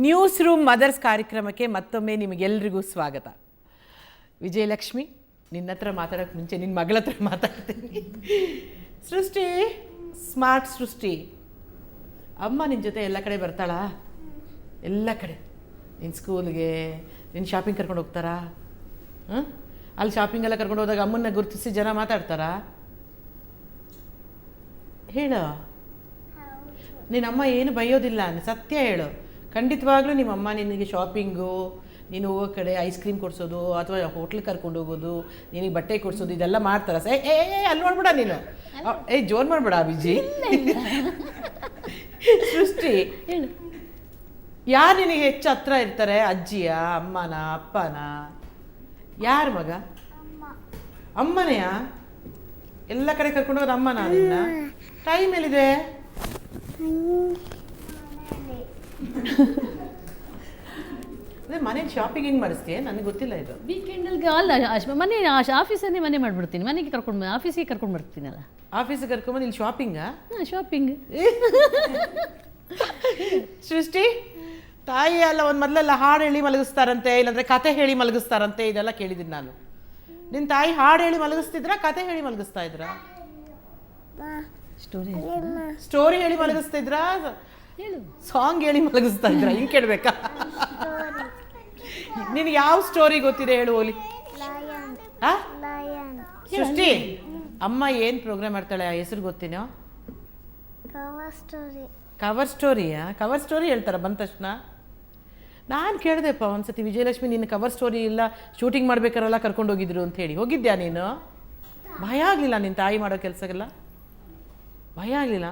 News room mother's ಕಾರ್ಯಕ್ರಮಕ್ಕೆ ಮತ್ತೊಮ್ಮೆ ನಿಮಗೆಲ್ರಿಗೂ ಸ್ವಾಗತ. ವಿಜಯಲಕ್ಷ್ಮಿ, ನಿನ್ನ ಹತ್ರ ಮಾತಾಡೋಕ್ಕೆ ಮುಂಚೆ ನಿನ್ನ ಮಗಳ ಹತ್ರ ಮಾತಾಡ್ತೀನಿ. ಸೃಷ್ಟಿ, ಸ್ಮಾರ್ಟ್ ಸೃಷ್ಟಿ, ಅಮ್ಮ ನಿನ್ನ ಜೊತೆ ಎಲ್ಲ ಕಡೆ ಬರ್ತಾಳಾ? ಎಲ್ಲ ಕಡೆ ನಿನ್ನ ಸ್ಕೂಲ್ಗೆ, ನಿನ್ನ ಶಾಪಿಂಗ್ ಕರ್ಕೊಂಡು ಹೋಗ್ತಾರಾ? ಅಲ್ಲಿ ಶಾಪಿಂಗೆಲ್ಲ ಕರ್ಕೊಂಡು ಹೋದಾಗ ಅಮ್ಮನ್ನ ಗುರುತಿಸಿ ಜನ ಮಾತಾಡ್ತಾರಾ? ಹೇಳು. ನಿನ್ನಮ್ಮ ಏನು ಬೈಯೋದಿಲ್ಲ, ಸತ್ಯ ಹೇಳು. ಖಂಡಿತವಾಗ್ಲೂ ನಿಮ್ಮಮ್ಮ ನಿನಗೆ ಶಾಪಿಂಗು, ನೀನು ಹೋಗೋ ಕಡೆ ಐಸ್ ಕ್ರೀಮ್ ಕೊಡಿಸೋದು ಅಥವಾ ಹೋಟ್ಲಿಗೆ ಕರ್ಕೊಂಡು ಹೋಗೋದು, ನಿನಗೆ ಬಟ್ಟೆ ಕೊಡಿಸೋದು ಇದೆಲ್ಲ ಮಾಡ್ತಾರ? ಅಲ್ಲಿ ನೋಡ್ಬೇಡ ನೀನು, ಜೋರು ಮಾಡ್ಬೇಡ ವಿಜಿ. ಸೃಷ್ಟಿ, ಯಾರು ನಿನಗೆ ಹೆಚ್ಚು ಹತ್ರ ಇರ್ತಾರೆ? ಅಜ್ಜಿಯ, ಅಮ್ಮನ, ಅಪ್ಪನ? ಯಾರ ಮಗ? ಅಮ್ಮನೆಯಾ? ಎಲ್ಲ ಕಡೆ ಕರ್ಕೊಂಡು ಹೋಗೋದು ಅಮ್ಮನ? ನಿನ್ನ ಟೈಮ್ ಎಲ್ಲಿದೆ? ಮನೇಲಿ ಶಾಪಿಂಗ್ ಹೆಂಗೆ ಮಾಡಿಸ್ತೀಯ? ನನಗೆ ಗೊತ್ತಿಲ್ಲ ಇದು. ವೀಕೆಂಡಲ್ಗೆ ಅಲ್ಲ, ಮನೆ ಆಫೀಸನ್ನೇ ಮನೆ ಮಾಡಿಬಿಡ್ತೀನಿ, ಮನೆಗೆ ಕರ್ಕೊಂಡು ಆಫೀಸಿಗೆ ಕರ್ಕೊಂಡು ಬರ್ತೀನಲ್ಲ. ಆಫೀಸಿಗೆ ಕರ್ಕೊಂಬಂದು ಇಲ್ಲಿ ಶಾಪಿಂಗಾ? ಹಾಂ, ಶಾಪಿಂಗ್. ಸೃಷ್ಟಿ, ತಾಯಿ ಅಲ್ಲ ಒಂದು ಮೊದಲೆಲ್ಲ ಹಾಡು ಹೇಳಿ ಮಲಗಿಸ್ತಾರಂತೆ, ಇಲ್ಲಾಂದ್ರೆ ಕತೆ ಹೇಳಿ ಮಲಗಿಸ್ತಾರಂತೆ, ಇದೆಲ್ಲ ಕೇಳಿದ್ದೀನಿ ನಾನು. ನಿನ್ನ ತಾಯಿ ಹಾಡು ಹೇಳಿ ಮಲಗಿಸ್ತಿದ್ರಾ, ಕತೆ ಹೇಳಿ ಮಲಗಿಸ್ತಾ ಇದ್ರಾ? ಸ್ಟೋರಿ ಹೇಳಿ ಮಲಗಿಸ್ತಿದ್ರಾ, ಸಾಂಗ್ ಹೇಳಿ ಮಲಗಿಸ್ತಾ ಇದ್ರ? ಹಿಂಗೆ ಕೇಳಬೇಕಾ? ನಿನಗೆ ಯಾವ ಸ್ಟೋರಿ ಗೊತ್ತಿದೆ ಹೇಳು ಓಲಿ. ಸೃಷ್ಟಿ, ಅಮ್ಮ ಏನು ಪ್ರೋಗ್ರಾಮ್ ಮಾಡ್ತಾಳೆ, ಆ ಹೆಸರು ಗೊತ್ತೇನೋ? ಕವರ್ ಸ್ಟೋರಿಯಾ? ಕವರ್ ಸ್ಟೋರಿ ಹೇಳ್ತಾರ ಬಂದ ತಕ್ಷಣ? ನಾನು ಕೇಳಿದೆಪ್ಪ ಒಂದ್ಸತಿ, ವಿಜಯಲಕ್ಷ್ಮಿ ನಿನ್ನ ಕವರ್ ಸ್ಟೋರಿ ಇಲ್ಲ ಶೂಟಿಂಗ್ ಮಾಡ್ಬೇಕಾರಲ್ಲ ಕರ್ಕೊಂಡು ಹೋಗಿದ್ರು ಅಂತ ಹೇಳಿ. ಹೋಗಿದ್ಯಾ ನೀನು? ಭಯ ಆಗಲಿಲ್ಲ ನಿನ್ನ ತಾಯಿ ಮಾಡೋ ಕೆಲಸಕ್ಕೆಲ್ಲ? ಭಯ ಆಗಲಿಲ್ಲ?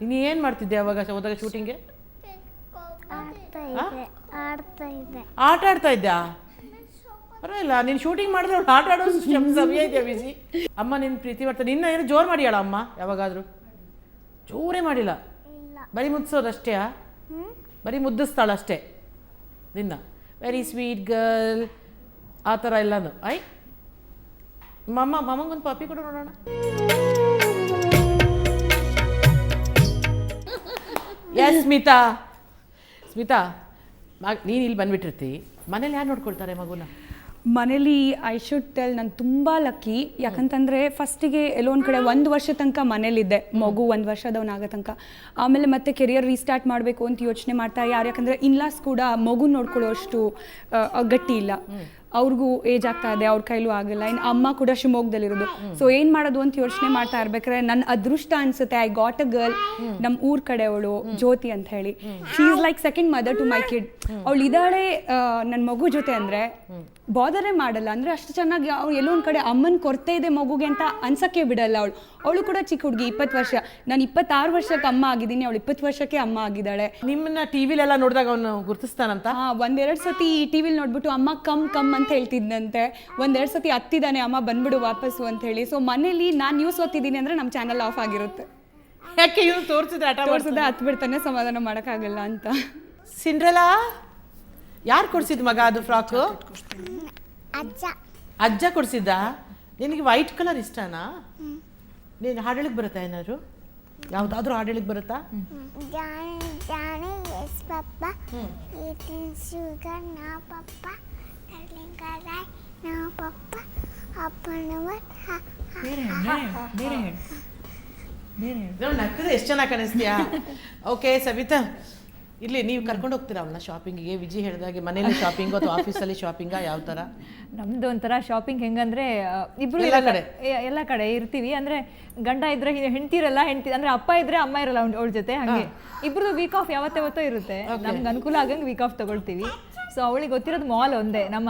ನೀನು ಏನು ಮಾಡ್ತಿದ್ದೆ ಅವಾಗ ಹೋದಾಗ ಶೂಟಿಂಗ್ಗೆ? ಆಟ ಆಡ್ತಾ ಇದ್ಯಾ? ಪರವಾಗಿಲ್ಲ, ನೀನು ಶೂಟಿಂಗ್ ಮಾಡಿದ್ರೆ ಅವ್ಳು ಆಟ ಆಡೋ ಸಮಯ ಇದೆಯಾ ವಿಜಿ? ಅಮ್ಮ ನಿನ್ನ ಪ್ರೀತಿ ಮಾಡ್ತಾರೆ. ನಿನ್ನ ಏನು ಜೋರು ಮಾಡಿಯಾಳ ಅಮ್ಮ ಯಾವಾಗಾದರೂ? ಜೋರೇ ಮಾಡಿಲ್ಲ, ಬರೀ ಮುದ್ದಿಸೋದಷ್ಟೇ. ಬರೀ ಮುದ್ದಿಸ್ತಾಳಷ್ಟೇ ನಿನ್ನ. ವೆರಿ ಸ್ವೀಟ್ ಗರ್ಲ್ ಆ ಥರ ಎಲ್ಲನೂ. ಮಮ್ಮಂಗೊಂದು ಪಾಪಿ ಕೊಡು ನೋಡೋಣ. ಎಸ್ ಸ್ಮಿತಾ. ಸ್ಮಿತಾ, ನೀನು ಇಲ್ಲಿ ಬಂದ್ಬಿಟ್ಟಿರ್ತಿ, ಮನೇಲಿ ಯಾರು ನೋಡ್ಕೊಳ್ತಾರೆ ಮಗುನ? ಮನೇಲಿ ಐ ಶುಡ್ ಟೆಲ್ ನಾನು ತುಂಬ ಲಕ್ಕಿ. ಯಾಕಂತಂದರೆ ಫಸ್ಟಿಗೆ ಎಲ್ಲೋ ಒಂದು ಕಡೆ 1 ವರ್ಷ ತನಕ ಮನೇಲಿದ್ದೆ, ಮಗು 1 ವರ್ಷದವನಾಗೋ ತನಕ. ಆಮೇಲೆ ಮತ್ತೆ ಕೆರಿಯರ್ ರೀಸ್ಟಾರ್ಟ್ ಮಾಡಬೇಕು ಅಂತ ಯೋಚನೆ ಮಾಡ್ತಾ ಯಾಕಂದರೆ ಇನ್ಲಾಸ್ ಕೂಡ ಮಗು ನೋಡ್ಕೊಳ್ಳೋ ಅಷ್ಟು ಗಟ್ಟಿ ಇಲ್ಲ, ಅವ್ರಿಗೂ ಏಜ್ ಆಗ್ತಾ ಇದೆ, ಅವ್ರ ಕೈಲೂ ಆಗಲ್ಲ. ಇನ್ನು ಅಮ್ಮ ಕೂಡ ಶಿವಮೊಗ್ಗದಲ್ಲಿರೋದು. ಸೊ ಏನು ಮಾಡೋದು ಅಂತ ಯೋಚನೆ ಮಾಡ್ತಾ ಇರ್ಬೇಕಾದ್ರೆ ನನ್ನ ಅದೃಷ್ಟ ಅನ್ಸುತ್ತೆ, ಐ ಗಾಟ್ ಅ ಗರ್ಲ್, ನಮ್ಮ ಊರ್ ಕಡೆ ಅವಳು ಜ್ಯೋತಿ ಅಂತ ಹೇಳಿ. She is like second mother to my kid. ಅವಳು ಇದ್ದಾಳೆ ನನ್ನ ಮಗು ಜೊತೆ ಅಂದರೆ ಬಾದರೇ ಮಾಡಲ್ಲ. ಅಂದರೆ ಅಷ್ಟು ಚೆನ್ನಾಗಿ ಅವ್ಳು ಎಲ್ಲೋ ಒಂದು ಕಡೆ ಅಮ್ಮನ ಕೊರತೆ ಇದೆ ಮಗುಗೆ ಅಂತ ಅನ್ಸಕ್ಕೆ ಬಿಡಲ್ಲ. ಅವಳು ಕೂಡ ಚಿಕ್ಕ ಹುಡುಗಿ, 20 ವರ್ಷ. ನಾನು 26 ವರ್ಷಕ್ಕೆ ಅಮ್ಮ ಆಗಿದ್ದೀನಿ, ಅವಳು 20 ವರ್ಷಕ್ಕೆ ಅಮ್ಮ ಆಗಿದ್ದಾಳೆ. ನಿಮ್ಮನ್ನ ಟಿವಿಲೆಲ್ಲ ನೋಡಿದಾಗ ಅವನು ಗುರುತಿಸ್ತಾನಂತ? ಹಾಂ, 1-2 ಸತಿ ಟಿವಿಲಿ ನೋಡ್ಬಿಟ್ಟು ಅಮ್ಮ ಕಮ್ ಅಂತ ಹೇಳ್ತಿದ್ದಂತೆ. 1-2 ಸತಿ ಹತ್ತಿದ್ದಾನೆ, ಅಮ್ಮ ಬಂದ್ಬಿಡು ವಾಪಸ್ಸು ಅಂತ ಹೇಳಿ. ಸೊ ಮನೇಲಿ ನಾನು ನ್ಯೂಸ್ ಓದ್ತಿದ್ದೀನಿ ಅಂದರೆ ನಮ್ಮ ಚಾನಲ್ ಆಫ್ ಆಗಿರುತ್ತೆ. ಯಾಕೆ ಇವ್ನು ತೋರಿಸಿದ್ರೆ ಹತ್ಬಿಡ್ತಾನೆ, ಸಮಾಧಾನ ಮಾಡೋಕ್ಕಾಗಲ್ಲ ಅಂತ. ಸಿಂಡ್ರೆಲಾ, ಯಾರು ಕೊಡ್ಸಿದ್ ಮಗ ಅದು ಫ್ರಾಕು? ಅಜ್ಜ ಕೊಡ್ಸಿದ್ದ? ನಿನಗೆ ವೈಟ್ ಕಲರ್ ಇಷ್ಟನಾ? ನೀನು ಹಾಡಳಿಗೆ ಬರುತ್ತಾ ಏನಾದ್ರು? ಯಾವುದಾದ್ರೂ ಹಾಡಳಿಗೆ ಬರುತ್ತಾ? ನಕ್ಕದೆ ಎಷ್ಟು ಚೆನ್ನಾಗಿ ಕಾಣಿಸ್ತೀಯಾ? ಓಕೆ ಸವಿತಾ, ಇಲ್ಲಿ ನೀವು ಕರ್ಕೊಂಡು ಹೋಗ್ತೀರಾ ಅವಳನ್ನ ಶಾಪಿಂಗಿಗೆ? ವಿಜಿ ಹೇಳಿದಾಗೆ ಮನೇಲಿ ಶಾಪಿಂಗು ಅಥವಾ ಆಫೀಸಲ್ಲಿ ಶಾಪಿಂಗಾ, ಯಾವ ಥರ? ನಮ್ದು ಒಂಥರ ಶಾಪಿಂಗ್ ಹೆಂಗಂದ್ರೆ ಇಬ್ರು ಎಲ್ಲ ಕಡೆ ಇರ್ತೀವಿ. ಅಂದ್ರೆ ಗಂಡ ಇದ್ರೆ ಹೆಂಡ್ತಿರಲ್ಲ, ಅಂದ್ರೆ ಅಪ್ಪ ಇದ್ರೆ ಅಮ್ಮ ಇರಲ್ಲ ಅವಳ ಜೊತೆ, ಹಂಗೆ ಇಬ್ರದ್ದು ವೀಕ್ ಆಫ್ ಯಾವತ್ತೋ ಇರುತ್ತೆ. ನಮ್ಗೆ ಅನುಕೂಲ ಆಗಂಗೆ ವೀಕ್ ಆಫ್ ತಗೊಳ್ತೀವಿ. ಸೊ ಅವಳಿಗೆ ಗೊತ್ತಿರೋದು ಮಾಲ್ ಒಂದೇ, ನಮ್ಮ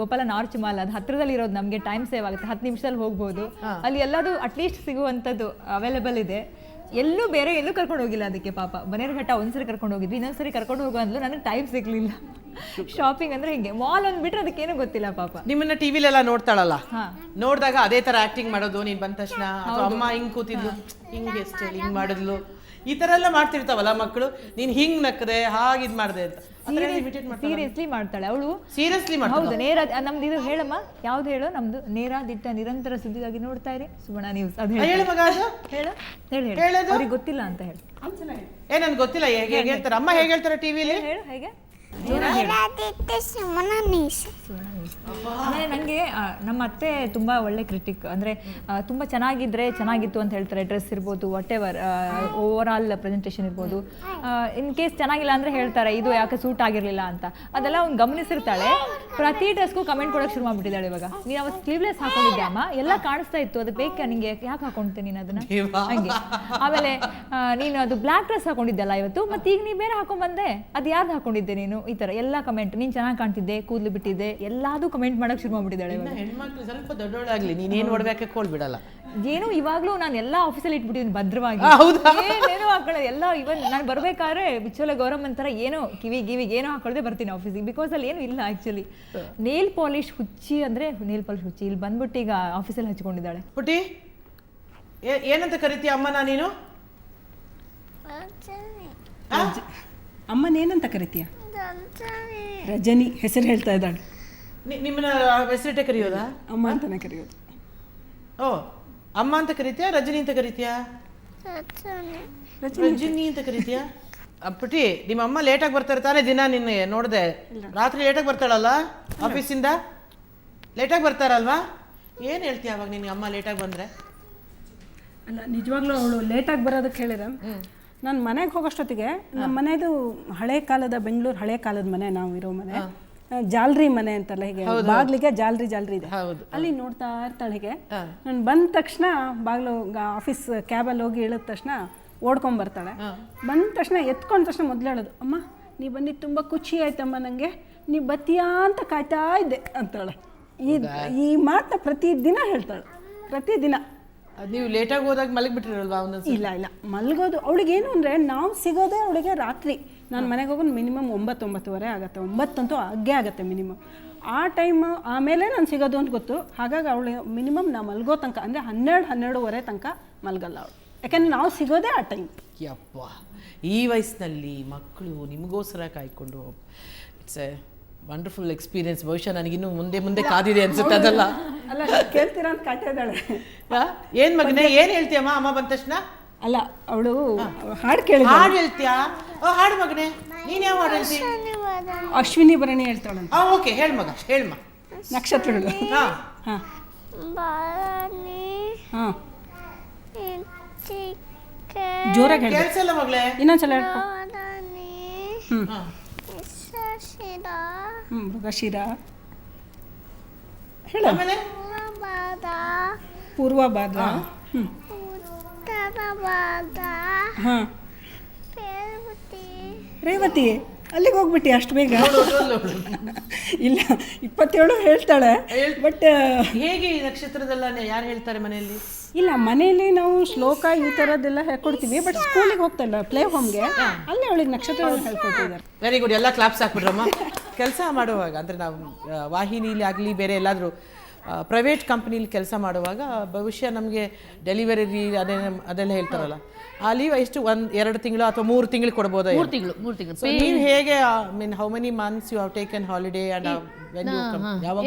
ಗೋಪಾಲನ್ ಆರ್ಚ್ ಮಾಲ್. ಅದು ಹತ್ರದಲ್ಲಿ ಇರೋದು, ನಮಗೆ ಟೈಮ್ ಸೇವ್ ಆಗುತ್ತೆ, 10 ನಿಮಿಷದಲ್ಲಿ ಹೋಗ್ಬೋದು. ಅಲ್ಲಿ ಎಲ್ಲದೂ ಅಟ್ಲೀಸ್ಟ್ ಸಿಗುವಂಥದ್ದು ಅವೈಲೇಬಲ್ ಇದೆ. ಎಲ್ಲೂ ಬೇರೆ ಎಲ್ಲೂ ಕರ್ಕೊಂಡು ಹೋಗಿಲ್ಲ ಅದಕ್ಕೆ. ಪಾಪ ಬನ್ನೇರುಘಟ್ಟ ಒಂದ್ಸರಿ ಕರ್ಕೊಂಡು ಹೋಗಿದ್ವಿ, ಇನ್ನೊಂದ್ಸರಿ ಕರ್ಕೊಂಡು ಹೋಗೋ ಅಂದ್ಲು, ನನಗೆ ಟೈಮ್ ಸಿಗ್ಲಿಲ್ಲ. ಶಾಪಿಂಗ್ ಅಂದ್ರೆ ಹಿಂಗೆ, ಮಾಲ್ ಅಂದ್ಬಿಟ್ರೆ ಅದಕ್ಕೇನು ಗೊತ್ತಿಲ್ಲ ಪಾಪ. ನಿಮ್ಮನ್ನ ಟಿವಿಲೆಲ್ಲ ನೋಡ್ತಾಳಲ್ಲ, ನೋಡಿದಾಗ ಅದೇ ತರ ಆಕ್ಟಿಂಗ್ ಮಾಡೋದು ನೀನ್ ಬಂದ ತಕ್ಷಣ? ಅಥವಾ ಅಮ್ಮ ಹಿಂಗ್ ಕೂತಿದ್ಲು, ಹಿಂಗೆ ಸ್ಟೈಲ್ ಹಿಂಗ್ ಮಾಡಿದ್ಲು, ಈ ತರ ಎಲ್ಲ ಮಾಡ್ತಿರ್ತಾವಲ್ಲ ಮಕ್ಕಳು, ನೀನ್ ಹಿಂಗ್ ನಕ್ಕದೆ ಹಾಗೆ ಇದ್ ಮಾಡ್ದೆ ಅಂತ ಸೀರಿಯಸ್ಲಿ ಮಾಡ್ತಾಳೆ ಅವಳು. ಸೀರಿಯಸ್ಲಿ ಮಾಡ್ತಾಳೆ? ಹೌದು, ನೇರ. ನಮ್ದು ಇದು ಹೇಳಮ್ಮ, ಯಾವ್ದು ಹೇಳು? ನಮ್ದು ನೇರ ದಿಟ್ಟ ನಿರಂತರ ಸುದ್ದಿಗಾಗಿ ನೋಡ್ತಾ ಇರಿ ಸುವರ್ಣ ನ್ಯೂಸ್. ಅದು ಹೇಳು ಮಗ, ಅದು ಹೇಳು ಅವ್ರಿಗೆ ಗೊತ್ತಿಲ್ಲ ಅಂತ ಹೇಳಿ. ನನ್ಗೆ ಗೊತ್ತಿಲ್ಲ ಹೇಗೆ ಹೇಳ್ತಾರೆ ಅಮ್ಮ, ಹೇಗೆ ಹೇಳ್ತಾರೆ ಟಿವಿಲಿ? ಹೇಳು ಹೇಗೆ? ಆಮೇಲೆ ನನಗೆ ನಮ್ಮ ಅತ್ತೆ ತುಂಬ ಒಳ್ಳೆ ಕ್ರಿಟಿಕ್, ಅಂದರೆ ತುಂಬ ಚೆನ್ನಾಗಿದ್ರೆ ಚೆನ್ನಾಗಿತ್ತು ಅಂತ ಹೇಳ್ತಾರೆ. ಡ್ರೆಸ್ ಇರ್ಬೋದು, whatever, overall presentation ಇರ್ಬೋದು. ಇನ್ ಕೇಸ್ ಚೆನ್ನಾಗಿಲ್ಲ ಅಂದರೆ ಹೇಳ್ತಾರೆ ಇದು ಯಾಕೆ ಸೂಟ್ ಆಗಿರಲಿಲ್ಲ ಅಂತ. ಅದೆಲ್ಲ ಅವ್ನು ಗಮನಿಸಿರ್ತಾಳೆ. ಪ್ರತಿ ಡ್ರೆಸ್ಗೂ ಕಮೆಂಟ್ ಕೊಡೋಕೆ ಶುರು ಮಾಡಿಬಿಟ್ಟಿದ್ದಾಳೆ. ಇವಾಗ ನೀನು ಅವತ್ತು ಸ್ಲೀವ್ಲೆಸ್ ಹಾಕೊಂಡಿದ್ದೆ ಅಮ್ಮ, ಎಲ್ಲ ಕಾಣಿಸ್ತಾ ಇತ್ತು, ಅದು ಬೇಕಾ ನಿಂಗೆ, ಯಾಕೆ ಹಾಕೊಂಡ್ತೀನಿ ನೀನು ಅದನ್ನ ಹಂಗೆ. ಆಮೇಲೆ ನೀನು ಅದು ಬ್ಲ್ಯಾಕ್ ಡ್ರೆಸ್ ಹಾಕೊಂಡಿದ್ದಲ್ಲ ಇವತ್ತು, ಮತ್ತೆ ಈಗ ನೀ ಬೇರೆ ಹಾಕೊಂಡ್ ಬಂದೆ, ಅದು ಯಾವ್ದು ಹಾಕೊಂಡಿದ್ದೆ ನೀನು, ಈ ಥರ ಎಲ್ಲ ಕಮೆಂಟ್. ನೀನು ಚೆನ್ನಾಗಿ ಕಾಣ್ತಿದ್ದೆ, ಕೂದಲು ಬಿಟ್ಟಿದ್ದೆ, ಎಲ್ಲಾದು ಕಮೆಂಟ್ ಮಾಡಕ್ಕೆ ಶುರು ಮಾಡಿಬಿಟ್ಟಿದ್ದಾಳೆ. ಹೆಣ್ಮಕ್ಳು ಸ್ವಲ್ಪ ದೊಡ್ಡವಳಾಗ್ಲಿ, ನೀನೇನು ಹೊಡ್ಬೇಕೆ ಕೊಳ್ಬಿಡಲ್ಲ. ಏನು ಇವಾಗಲೂ ನಾನು ಎಲ್ಲ ಆಫೀಸಲ್ಲಿ ಇಟ್ಬಿಟ್ಟಿದ್ದೀನಿ ಭದ್ರವಾಗಿ. ಏನೇನೋ ಹಾಕೊಳ್ಳೋದು ಎಲ್ಲ. ಇವನ್ ನಾನು ಬರ್ಬೇಕಾದ್ರೆ ಬಿಚ್ಚೋಲೆ ಗೌರಮ್ಮ ಅಂತಾರ ಏನೋ ಕಿವಿಗೆ ಏನೋ ಹಾಕೊಳ್ಳದೆ ಬರ್ತೀನಿ ಆಫೀಸಿಗೆ. ಬಿಕಾಸ್ ಅಲ್ಲಿ ಏನು ಇಲ್ಲ ಆ್ಯಕ್ಚುಲಿ. ನೇಲ್ ಪಾಲಿಶ್ ಹುಚ್ಚಿ ಅಂದರೆ ನೇಲ್ ಪಾಲಿಶ್ ಹುಚ್ಚಿ. ಇಲ್ಲಿ ಬಂದ್ಬಿಟ್ಟು ಈಗ ಆಫೀಸಲ್ಲಿ ಹಚ್ಕೊಂಡಿದ್ದಾಳೆ. ಪುಟಿ ಏನಂತ ಕರಿತೀಯ ಅಮ್ಮನ ನೀನು? ಅಮ್ಮನೇನಂತ ಕರಿತೀಯ? ರಜನಿ ಹೆಸರು ಹೇಳ್ತಾ ಇದ್ದಾಳೆ. ನಿಮ್ಮನ್ನ ಹೆಸರಿಟ್ಟೆ ಕರೆಯೋದಾ? ಅಮ್ಮ ಅಂತಾನೆ ಕರೆಯೋದು. ಓ, ಅಮ್ಮ ಅಂತ ಕರಿತೀಯಾ, ರಜನಿ ಅಂತ ಕರಿತೀಯಾ? ರಜನಿ ಅಂತ ಕರಿತೀಯಾ? ಪುಟಿ, ನಿಮ್ಮ ಅಮ್ಮ ಲೇಟಾಗಿ ಬರ್ತಾರೆ ತಾನೇ ದಿನ? ನಿನ್ನೆ ನೋಡಿದೆ ರಾತ್ರಿ ಲೇಟಾಗಿ ಬರ್ತಾಳಲ್ಲ ಆಫೀಸಿಂದ, ಲೇಟಾಗಿ ಬರ್ತಾರಲ್ವಾ? ಏನು ಹೇಳ್ತೀಯ ಅವಾಗ ನಿನ್ನ ಅಮ್ಮ ಲೇಟಾಗಿ ಬಂದರೆ? ಅಲ್ಲ, ನಿಜವಾಗ್ಲೂ ಅವಳು ಲೇಟಾಗಿ ಬರೋದಕ್ಕೆ ಹೇಳಿದ್ರೆ, ನಾನು ಮನೆಗೆ ಹೋಗೋಷ್ಟೊತ್ತಿಗೆ ನಮ್ಮ ಮನೆದು ಹಳೆ ಕಾಲದ ಬೆಂಗಳೂರು ಹಳೆ ಕಾಲದ ಮನೆ, ನಾವು ಇರೋ ಮನೆ ಜಾಲ್ರಿ ಮನೆ ಅಂತಲ್ಲ, ಹೀಗೆ ಬಾಗ್ಲಿಗೆ ಜಾಲ್ರಿ ಇದೆ. ಅಲ್ಲಿ ನೋಡ್ತಾ ಇರ್ತಾಳೆ ಹೀಗೆ. ನಾನು ಬಂದ ತಕ್ಷಣ ಬಾಗ್ಲು ಆಫೀಸ್ ಕ್ಯಾಬಲ್ಲಿ ಹೋಗಿ ಇಳಿದ ತಕ್ಷಣ ಓಡ್ಕೊಂಡ್ ಬರ್ತಾಳೆ. ಬಂದ ತಕ್ಷಣ ಎತ್ಕೊಂಡ ತಕ್ಷಣ ಮೊದಲು ಹೇಳೋದು, ಅಮ್ಮ ನೀ ಬಂದಿದ್ದು ತುಂಬ ಖುಷಿ ಆಯ್ತಮ್ಮ, ನನಗೆ ನೀ ಬತ್ತೀಯಾ ಅಂತ ಕಾಯ್ತಾ ಇದ್ದೆ ಅಂತಾಳೆ. ಈ ಮಾತನ್ನ ಪ್ರತಿದಿನ ಹೇಳ್ತಾಳೆ, ಪ್ರತಿದಿನ. ನೀವು ಲೇಟಾಗಿ ಹೋದಾಗ ಮಲಗಿಬಿಟ್ಟಿರಲ್ವಾ? ಇಲ್ಲ ಮಲಗೋದು ಅವಳಿಗೇನು ಅಂದರೆ, ನಾವು ಸಿಗೋದೇ ಅವಳಿಗೆ ರಾತ್ರಿ. ನಾನು ಮನೆಗೆ ಹೋಗೋದು ಮಿನಿಮಮ್ 9-9:30 ಆಗುತ್ತೆ. 9 ಅಂತೂ ಆಗೇ ಆಗುತ್ತೆ ಮಿನಿಮಮ್. ಆ ಟೈಮು ಆಮೇಲೆ ನಾನು ಸಿಗೋದು ಅಂತ ಗೊತ್ತು. ಹಾಗಾಗಿ ಅವಳು ಮಿನಿಮಮ್ ನಾವು ಮಲಗೋ ತನಕ ಅಂದರೆ 12-12:30 ತನಕ ಮಲಗಲ್ಲ ಅವಳು. ಯಾಕಂದರೆ ನಾವು ಸಿಗೋದೇ ಆ ಟೈಮ್. ಯಪ್ಪ, ಈ ವಯಸ್ಸಿನಲ್ಲಿ ಮಕ್ಕಳು ನಿಮಗೋಸ್ಕರ ಕಾಯ್ಕೊಂಡು, ಇಟ್ಸ್ ಎ ವಂಡರ್ಫುಲ್ ಎಕ್ಸ್ಪೀರಿಯನ್ಸ್. ಬಹುಶಃ ನನಗಿನ್ನೂ ಮುಂದೆ ಕಾದಿದೆ ಅನ್ಸುತ್ತೆ. ಅದಲ್ಲ ಅಲ್ಲ, ಕೇಳ್ತೀರಾ ಅಂತ ಕಾಯ್ತಾ ಇದ್ದಾಳೆ. ಏನು ಮಗನೇ, ಏನು ಹೇಳ್ತೀಯಮ್ಮ ಅಮ್ಮ ಬಂದ ತಕ್ಷಣ? ಅಲ್ಲ, ಅವಳು ಹಾಡು ಕೇಳಿ. ಹಾಡು ಹೇಳ್ತೀಯಾ? ಹಾಡು ಮಗನೇ, ನೀನು ಯಾವ ಹಾಡು ಹೇಳ್ತೀಯ? ಅಶ್ವಿನಿ ಭರಣಿ ಹೇಳ್ತಾಳಂತ. ಓಕೆ, ಹೇಳು ಮಗ, ಹೇಳಮ್ಮ. ನಕ್ಷತ್ರಗಳು. ಹಾಂ ಹಾಂ ಹಾಂ ಜೋರಾಗಿ ಹೇಳಿ. ಕೇಳಿಸಲ್ಲ ಮಗಳೇ, ಇನ್ನೊಂದ್ಸಲ ಹೇಳ್ಕೊ. ಮೃಗಶಿರ ಹೇಳ. ಆಮೇಲೆ ಪೂರ್ವಭಾದ್ರ. ಹಾಂ ರೇವತಿ, ಅಲ್ಲಿಗೆ ಹೋಗ್ಬಿಟ್ಟಿ ಅಷ್ಟು ಬೇಗ? ಇಲ್ಲ, 27 ಹೇಳ್ತಾಳೆ. ಬಟ್ ಹೇಗೆ ಈ ನಕ್ಷತ್ರದಲ್ಲ ಯಾರು ಹೇಳ್ತಾರೆ ಮನೆಯಲ್ಲಿ? ಇಲ್ಲ, ಮನೆಯಲ್ಲಿ ನಾವು ಶ್ಲೋಕ ಈ ಥರದ್ದೆಲ್ಲ ಹೇಳ್ಕೊಡ್ತೀವಿ. ಬಟ್ ಸ್ಕೂಲಿಗೆ ಹೋಗ್ತಾಯಿಲ್ಲ, ಪ್ಲೇ ಹೋಮ್ಗೆ, ಅಲ್ಲಿ ಅವಳಿಗೆ ನಕ್ಷತ್ರಗಳು ಹೇಳ್ಕೊಟ್ಟಿದ್ದಾರೆ. ವೆರಿ ಗುಡ್, ಎಲ್ಲ ಕ್ಲಾಪ್ಸ್ ಹಾಕ್ಬಿಡ್ರಮ್ಮ. ಕೆಲಸ ಮಾಡುವಾಗ ಅಂದರೆ ನಾವು ವಾಹಿನಿಲಿ ಆಗಲಿ ಬೇರೆ ಎಲ್ಲಾದರೂ ಪ್ರೈವೇಟ್ ಕಂಪ್ನೀಲಿ ಕೆಲಸ ಮಾಡುವಾಗ ಬಹುಶಃ ನಮಗೆ ಡೆಲಿವರಿ ಅದೆಲ್ಲ ಹೇಳ್ತಾರಲ್ಲ, ಆ ಲೀವ್ ಎಷ್ಟು 1-2 ತಿಂಗಳು ಅಥವಾ 3 ತಿಂಗಳು ಕೊಡ್ಬೋದಾ? 3 ತಿಂಗಳು. ನೀವು ಹೇಗೆ, mean how many months you have taken holiday and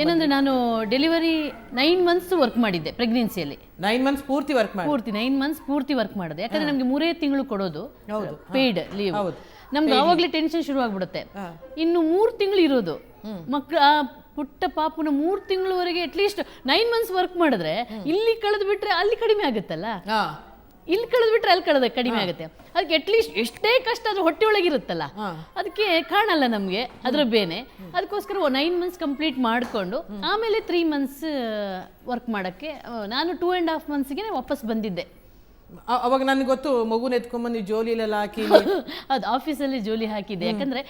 ಏನಂದ್ರೆ ನಾನು ಡೆಲಿವರಿ 9 ಮಂತ್ಸ್ ವರ್ಕ್ ಮಾಡಿದ್ದೆ ಪ್ರೆಗ್ನೆನ್ಸಿಯಲ್ಲಿ. 9 ಮಂತ್ಸ್ ಪೂರ್ತಿ ವರ್ಕ್ ಮಾಡಿ? 9 ಮಂತ್ಸ್ ಪೂರ್ತಿ ವರ್ಕ್ ಮಾಡಿದೆ. ಯಾಕಂದ್ರೆ ನಮ್ಗೆ 3 ತಿಂಗಳು ಕೊಡೋದು ಪೇಯ್ಡ್ ಲೀವ್. ನಮ್ಗೆ ಆವಾಗಲೇ ಟೆನ್ಷನ್ ಶುರು ಆಗ್ಬಿಡುತ್ತೆ. ಇನ್ನು 3 ತಿಂಗಳು ಇರೋದು ಮಕ್ಕಳು, ಆ ಪುಟ್ಟ ಪಾಪುನ 3 ತಿಂಗಳವರೆಗೆ ಅಟ್ಲೀಸ್ಟ್ 9 ಮಂತ್ಸ್ ವರ್ಕ್ ಮಾಡಿದ್ರೆ ಇಲ್ಲಿ ಕಳೆದು ಬಿಟ್ರೆ ಅಲ್ಲಿ ಕಡಿಮೆ ಆಗುತ್ತಲ್ಲ, ಇಲ್ಲಿ ಕಳೆದು ಬಿಟ್ರೆ ಅಲ್ಲಿ ಕಡಿಮೆ ಆಗುತ್ತೆ. ಅದಕ್ಕೆ ಅಟ್ಲೀಸ್ಟ್ ಎಷ್ಟೇ ಕಷ್ಟ ಆದ್ರೂ ಹೊಟ್ಟೆ ಒಳಗಿರುತ್ತಲ್ಲ, ಅದಕ್ಕೆ ಕಾಣಲ್ಲ ನಮಗೆ ಅದರ ಬೇನೆ. ಅದಕ್ಕೋಸ್ಕರ 9 ಮಂತ್ಸ್ ಕಂಪ್ಲೀಟ್ ಮಾಡಿಕೊಂಡು ಆಮೇಲೆ 3 ಮಂತ್ಸ್ ವರ್ಕ್ ಮಾಡೋಕ್ಕೆ ನಾನು 2.5 ಮಂತ್ಸ್ಗೆ ವಾಪಸ್ ಬಂದಿದ್ದೆ. ಅವಾಗ ನನಗೆ ಗೊತ್ತು, ಮಗುನ ಎತ್ಕೊಂಡ್ಬಂದು ಜೋಲಿಲೆಲ್ಲ ಹಾಕಿ ಅದು ಆಫೀಸಲ್ಲಿ ಜೋಲಿ ಹಾಕಿದ್ದೆ. ಯಾಕಂದರೆ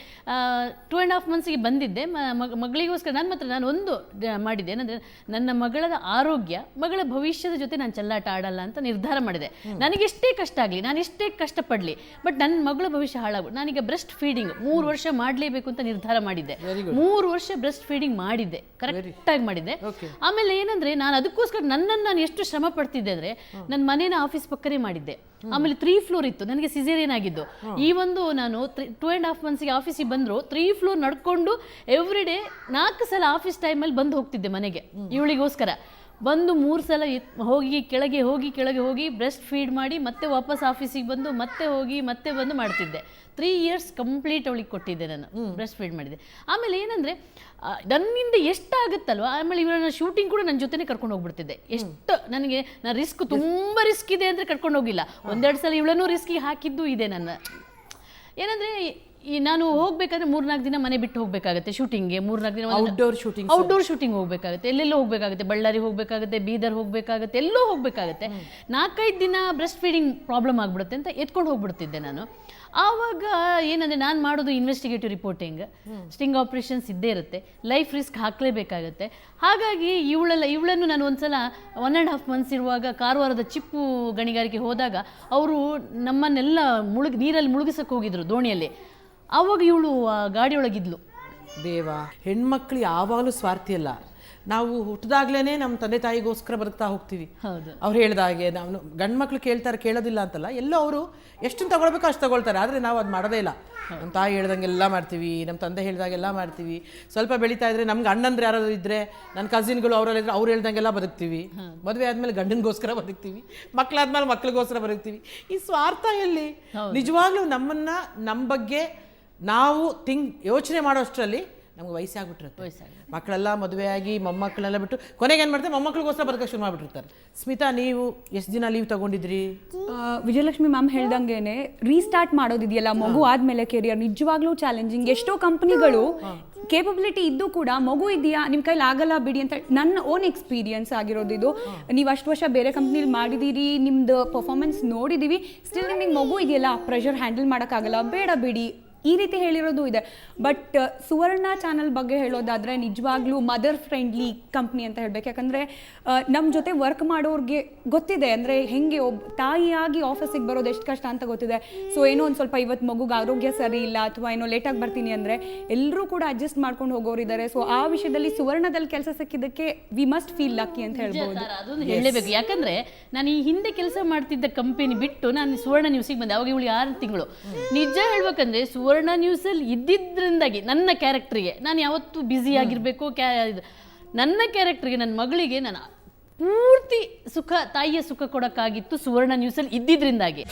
2.5 ಮಂತ್ಸ್ಗೆ ಬಂದಿದ್ದೆ ಮಗಳಿಗೋಸ್ಕರ. ನಾನು ಒಂದು ಮಾಡಿದ್ದೆ, ಏನಂದರೆ ನನ್ನ ಮಗಳ ಆರೋಗ್ಯ, ಮಗಳ ಭವಿಷ್ಯದ ಜೊತೆ ನಾನು ಚೆಲ್ಲಾಟ ಆಡಲ್ಲ ಅಂತ ನಿರ್ಧಾರ ಮಾಡಿದೆ. ನನಗೆಷ್ಟೇ ಕಷ್ಟ ಆಗಲಿ, ನಾನು ಎಷ್ಟೇ ಕಷ್ಟಪಡಲಿ, ಬಟ್ ನನ್ನ ಮಗಳ ಭವಿಷ್ಯ ಹಾಳಾಗ್ಬಿಟ್ಟು ನಾನೀಗ ಬ್ರೆಸ್ಟ್ ಫೀಡಿಂಗ್ 3 ವರ್ಷ ಮಾಡಲೇಬೇಕು ಅಂತ ನಿರ್ಧಾರ ಮಾಡಿದ್ದೆ. 3 ವರ್ಷ ಬ್ರೆಸ್ಟ್ ಫೀಡಿಂಗ್ ಮಾಡಿದ್ದೆ, ಕರೆಕ್ಟಾಗಿ ಮಾಡಿದ್ದೆ. ಆಮೇಲೆ ಏನಂದರೆ ನಾನು ಅದಕ್ಕೋಸ್ಕರ ನನ್ನನ್ನು ನಾನು ಎಷ್ಟು ಶ್ರಮ ಪಡ್ತಿದ್ದೆ ಅಂದರೆ, ನನ್ನ ಮನೇನ ಆಫೀಸ್ ಪಕ್ಕನೇ ಮಾಡಿದ್ದೆ. ಆಮೇಲೆ 3 ಫ್ಲೋರ್ ಇತ್ತು, ನನಗೆ ಸಿಸೇರಿಯನ್ ಆಗಿದ್ದು. ಈ ಒಂದು ನಾನು 2.5 ಮಂತ್ಸ್ಗೆ ಆಫೀಸಿಗೆ ಬಂದರು 3 ಫ್ಲೋರ್ ನಡ್ಕೊಂಡು ಎವ್ರಿ ಡೇ 4 ಸಲ ಆಫೀಸ್ ಟೈಮಲ್ಲಿ ಬಂದು ಹೋಗ್ತಿದ್ದೆ ಮನೆಗೆ ಇವಳಿಗೋಸ್ಕರ. ಬಂದು 3 ಸಲ ಹೋಗಿ ಕೆಳಗೆ ಹೋಗಿ ಬ್ರೆಸ್ಟ್ ಫೀಡ್ ಮಾಡಿ ಮತ್ತೆ ವಾಪಸ್ ಆಫೀಸಿಗೆ ಬಂದು ಮತ್ತೆ ಹೋಗಿ ಮತ್ತೆ ಬಂದು ಮಾಡ್ತಿದ್ದೆ. 3 ಇಯರ್ಸ್ ಕಂಪ್ಲೀಟ್ ಅವಳಿಗೆ ಕೊಟ್ಟಿದ್ದೆ ನಾನು, ಬ್ರೆಸ್ಟ್ ಫೀಡ್ ಮಾಡಿದ್ದೆ. ಆಮೇಲೆ ಏನಂದರೆ ನನ್ನಿಂದ ಎಷ್ಟಾಗುತ್ತಲ್ವ, ಆಮೇಲೆ ಇವರನ್ನ ಶೂಟಿಂಗ್ ಕೂಡ ನನ್ನ ಜೊತೆನೇ ಕರ್ಕೊಂಡು ಹೋಗ್ಬಿಡ್ತಿದ್ದೆ. ಎಷ್ಟು ನನಗೆ ನಾನು ತುಂಬ ರಿಸ್ಕ್ ಇದೆ ಅಂದರೆ ಕರ್ಕೊಂಡು ಹೋಗಿಲ್ಲ. 1-2 ಸಲ ಇವಳನ್ನೂ ರಿಸ್ಕಿಗೆ ಹಾಕಿದ್ದು ಇದೆ ನನ್ನ. ಏನಂದರೆ ನಾನು ಹೋಗ್ಬೇಕಾದ್ರೆ 3-4 ದಿನ ಮನೆ ಬಿಟ್ಟು ಹೋಗ್ಬೇಕಾಗುತ್ತೆ ಶೂಟಿಂಗ್ಗೆ. 3-4 ದಿನ ಔಟ್ಡೋರ್ ಶೂಟಿಂಗ್ ಹೋಗ್ಬೇಕಾಗುತ್ತೆ, ಎಲ್ಲೆಲ್ಲೋ ಹೋಗ್ಬೇಕಾಗುತ್ತೆ, ಬಳ್ಳಾರಿ ಹೋಗ್ಬೇಕಾಗುತ್ತೆ, ಬೀದರ್ ಹೋಗ್ಬೇಕಾಗುತ್ತೆ, ಎಲ್ಲೋ ಹೋಗ್ಬೇಕಾಗುತ್ತೆ. 4-5 ದಿನ ಬ್ರೆಸ್ಟ್ ಫೀಡಿಂಗ್ ಪ್ರಾಬ್ಲಮ್ ಆಗ್ಬಿಡುತ್ತೆ ಅಂತ ಎತ್ಕೊಂಡು ಹೋಗ್ಬಿಡ್ತಿದ್ದೆ ನಾನು. ಆವಾಗ ಏನಂದರೆ ನಾನು ಮಾಡೋದು ಇನ್ವೆಸ್ಟಿಗೇಟಿವ್ ರಿಪೋರ್ಟಿಂಗ್, ಸ್ಟಿಂಗ್ ಆಪ್ರೇಷನ್ಸ್ ಇದ್ದೇ ಇರುತ್ತೆ, ಲೈಫ್ ರಿಸ್ಕ್ ಹಾಕಲೇಬೇಕಾಗತ್ತೆ. ಹಾಗಾಗಿ ಇವಳನ್ನು ನಾನು ಒಂದ್ಸಲ 1.5 ಮಂತ್ಸ್ ಇರುವಾಗ ಕಾರವಾರದ ಚಿಪ್ಪು ಗಣಿಗಾರಿಕೆ ಹೋದಾಗ ಅವರು ನಮ್ಮನ್ನೆಲ್ಲ ನೀರಲ್ಲಿ ಮುಳುಗಿಸಕ್ಕೆ ಹೋಗಿದ್ರು ದೋಣಿಯಲ್ಲಿ. ಆವಾಗ ಇವಳು ಗಾಡಿಯೊಳಗಿದ್ಲು. ದೇವಾ, ಹೆಣ್ಮಕ್ಳು ಯಾವಾಗಲೂ ಸ್ವಾರ್ಥಿ ಅಲ್ಲ. ನಾವು ಹುಟ್ಟಿದಾಗ್ಲೇ ನಮ್ಮ ತಂದೆ ತಾಯಿಗೋಸ್ಕರ ಬದುಕ್ತಾ ಹೋಗ್ತೀವಿ. ಅವ್ರು ಹೇಳ್ದಾಗೆ ನಾವು ಗಂಡು ಮಕ್ಳು ಕೇಳೋದಿಲ್ಲ ಅಂತಲ್ಲ, ಎಲ್ಲೋ ಅವರು ಎಷ್ಟು ತಗೊಳ್ಬೇಕೋ ಅಷ್ಟು ತಗೊಳ್ತಾರೆ. ಆದರೆ ನಾವು ಅದು ಮಾಡೋದೇ ಇಲ್ಲ. ನಮ್ಮ ತಾಯಿ ಹೇಳ್ದಂಗೆಲ್ಲ ಮಾಡ್ತೀವಿ, ನಮ್ಮ ತಂದೆ ಹೇಳ್ದಾಗೆಲ್ಲ ಮಾಡ್ತೀವಿ. ಸ್ವಲ್ಪ ಬೆಳೀತಾ ಇದ್ರೆ ನಮ್ಗೆ ಅಣ್ಣಂದ್ರೆ ಯಾರಾದ್ರು ಇದ್ದರೆ, ನನ್ನ ಕಸಿನ್ಗಳು ಅವರಲ್ಲಿದ್ರೆ ಅವ್ರು ಹೇಳ್ದಂಗೆಲ್ಲ ಬದುಕ್ತೀವಿ. ಮದುವೆ ಆದಮೇಲೆ ಗಂಡನಿಗೋಸ್ಕರ ಬದುಕ್ತೀವಿ, ಮಕ್ಕಳಾದ್ಮೇಲೆ ಮಕ್ಳಿಗೋಸ್ಕರ ಬದುಕ್ತೀವಿ. ಈ ಸ್ವಾರ್ಥ ಎಲ್ಲಿ? ನಿಜವಾಗ್ಲೂ ನಮ್ಮ ಬಗ್ಗೆ ನಾವು ಯೋಚನೆ ಮಾಡೋಷ್ಟರಲ್ಲಿ ನಮ್ಗೆ ವಯಸ್ಸಾಗ್ಬಿಟ್ಟಿರುತ್ತೆ. ಮಕ್ಕಳೆಲ್ಲ ಮದುವೆಯಾಗಿ ಮೊಮ್ಮಕ್ಕಳೆಲ್ಲ ಬಿಟ್ಟು ಕೊನೆಗೆ ಏನು ಮಾಡ್ತಾರೆ, ಮೊಮ್ಮಕ್ಕಳಿಗೋಸ್ಕರ ಬದುಕಕ್ಕೆ ಶುರು ಮಾಡಿಬಿಟ್ಟಿರ್ತಾರೆ. ಸ್ಮಿತಾ, ನೀವು ಎಷ್ಟು ದಿನ ಲೀವ್ ತಗೊಂಡಿದ್ರಿ? ವಿಜಯಲಕ್ಷ್ಮಿ ಮ್ಯಾಮ್ ಹೇಳ್ದಂಗೆನೆ ರೀಸ್ಟಾರ್ಟ್ ಮಾಡೋದಿದೆಯಲ್ಲ ಮಗು ಆದಮೇಲೆ ಕೆರಿಯರ್ ನಿಜವಾಗ್ಲೂ ಚಾಲೆಂಜಿಂಗ್. ಎಷ್ಟೋ ಕಂಪ್ನಿಗಳು ಕೇಪಬಿಲಿಟಿ ಇದ್ದು ಕೂಡ ಮಗು ಇದೆಯಾ ನಿಮ್ಮ ಕೈಲಿ ಆಗಲ್ಲ ಬಿಡಿ ಅಂತ, ನನ್ನ ಓನ್ ಎಕ್ಸ್ಪೀರಿಯನ್ಸ್ ಆಗಿರೋದು ಇದು. ನೀವು ಅಷ್ಟು ವರ್ಷ ಬೇರೆ ಕಂಪ್ನಿಲಿ ಮಾಡಿದ್ದೀರಿ, ನಿಮ್ದು ಪರ್ಫಾರ್ಮೆನ್ಸ್ ನೋಡಿದ್ದೀವಿ, ಸ್ಟಿಲ್ ನಿಮಗೆ ಮಗು ಇದೆಯಲ್ಲ ಪ್ರೆಷರ್ ಹ್ಯಾಂಡಲ್ ಮಾಡೋಕ್ಕಾಗಲ್ಲ, ಬೇಡ ಬಿಡಿ ಈ ರೀತಿ ಹೇಳಿರೋದು ಇದೆ. ಬಟ್ ಸುವರ್ಣ ಚಾನಲ್ ಬಗ್ಗೆ ಹೇಳೋದಾದರೆ ನಿಜವಾಗ್ಲೂ ಮದರ್ ಫ್ರೆಂಡ್ಲಿ ಕಂಪ್ನಿ ಅಂತ ಹೇಳಬೇಕು. ಯಾಕಂದರೆ ನಮ್ಮ ಜೊತೆ ವರ್ಕ್ ಮಾಡೋರಿಗೆ ಗೊತ್ತಿದೆ ಅಂದರೆ ಹೇಗೆ ತಾಯಿಯಾಗಿ ಆಫೀಸಿಗೆ ಬರೋದು ಎಷ್ಟು ಕಷ್ಟ ಅಂತ ಗೊತ್ತಿದೆ. ಸೊ ಏನೋ ಒಂದು ಸ್ವಲ್ಪ ಇವತ್ತು ಮಗುಗೆ ಆರೋಗ್ಯ ಸರಿ ಇಲ್ಲ ಅಥವಾ ಏನೋ ಲೇಟಾಗಿ ಬರ್ತೀನಿ ಅಂದರೆ ಎಲ್ಲರೂ ಕೂಡ ಅಡ್ಜಸ್ಟ್ ಮಾಡ್ಕೊಂಡು ಹೋಗೋರಿದ್ದಾರೆ. ಸೊ ಆ ವಿಷಯದಲ್ಲಿ ಸುವರ್ಣದಲ್ಲಿ ಕೆಲಸ ಸಿಕ್ಕಿದ್ದಕ್ಕೆ ವಿ ಮಸ್ಟ್ ಫೀಲ್ ಲಕ್ಕಿ ಅಂತ ಹೇಳ್ಬೋದು. ಅದೊಂದು ಹೇಳಲೇಬೇಕು. ಯಾಕಂದರೆ ನಾನು ಈ ಹಿಂದೆ ಕೆಲಸ ಮಾಡ್ತಿದ್ದ ಕಂಪನಿ ಬಿಟ್ಟು ನಾನು ಸುವರ್ಣ ನ್ಯೂಸಿಗೆ ಬಂದೆ. ಅವಾಗ ಇವಳು 6 ತಿಂಗಳು. ನಿಜ ಹೇಳ್ಬೇಕಂದ್ರೆ ಸುವರ್ಣ ನ್ಯೂಸಲ್ಲಿ ಇದ್ದಿದ್ದರಿಂದಾಗಿ ನನ್ನ ಕ್ಯಾರೆಕ್ಟ್ರಿಗೆ ನಾನು ಯಾವತ್ತೂ ಬ್ಯುಸಿ ಆಗಿರಬೇಕು. ನನ್ನ ಕ್ಯಾರೆಕ್ಟ್ರಿಗೆ, ನನ್ನ ಮಗಳಿಗೆ ನಾನು ಪೂರ್ತಿ ತಾಯಿಯ ಸುಖ ಕೊಡೋಕ್ಕಾಗಿತ್ತು ಸುವರ್ಣ ನ್ಯೂಸಲ್ಲಿ ಇದ್ದಿದ್ದರಿಂದಾಗಿ.